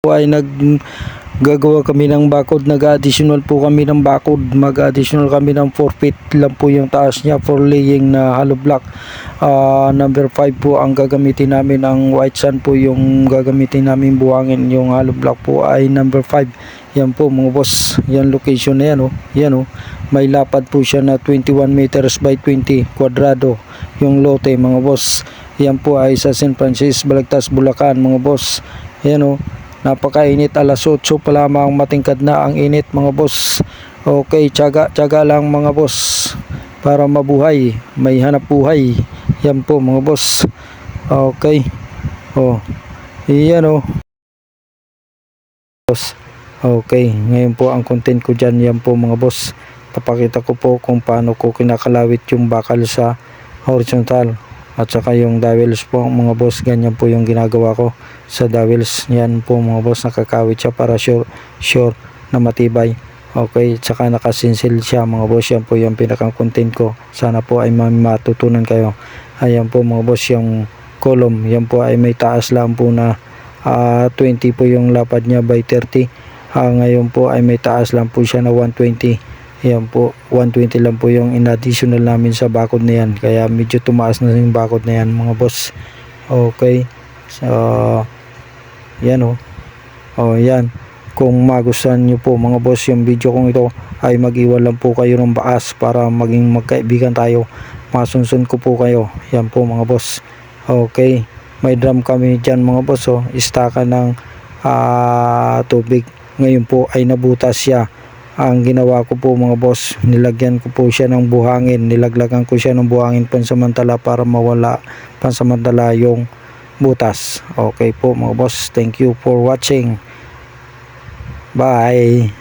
po ay naggagawa kami ng bakod, nag-additional po kami ng bakod, mag-additional kami ng 4 feet lang po yung taas niya for laying na hollow block. Number 5 po ang gagamitin namin, ang white sand po yung gagamitin namin buhangin, yung hollow block po ay number 5. Yan po mga boss, yan location na yan, yan may lapad po siya na 21 meters by 20 kwadrado yung lote mga boss. Yan po ay sa San Francisco, Balagtas, Bulacan mga boss. Yan napakainit, alas 8 pa lamang, matingkad na ang init mga boss. Okay, tiyaga lang mga boss para mabuhay, may hanap buhay. Yan po mga boss. Okay. Yan boss. Okay, ngayon po ang content ko dyan, yan po mga boss. Papakita ko po kung paano ko kinakalawit yung bakal sa horizontal at saka yung dowels po mga boss. Ganyan po yung ginagawa ko sa dowels. Yan po mga boss, nakakawit siya para sure na matibay. Okay, at saka nakasinsil siya mga boss. Yan po yung pinakang content ko, sana po ay matutunan kayo. Ayan po mga boss, yung column, yan po ay may taas lang po na 20 po yung lapad niya by 30. Ngayon po ay may taas lang po siya na 120. Yan po, 120 lang po yung in-additional namin sa bakod na yan. Kaya medyo tumaas na yung bakod na yan mga boss. Okay. So, yan yan. Kung magustuhan nyo po mga boss yung video kong ito, ay mag-iwan lang po kayo ng baas para maging magkaibigan tayo. Masunsun ko po kayo. Yan po mga boss. Okay. May drum kami dyan mga boss. Istaka ng tubig. Ngayon po ay nabutas siya. Ang ginawa ko po mga boss, nilagyan ko po siya ng buhangin, nilaglagan ko siya ng buhangin pansamantala para mawala pansamantala yung butas. Okay po mga boss, thank you for watching. Bye.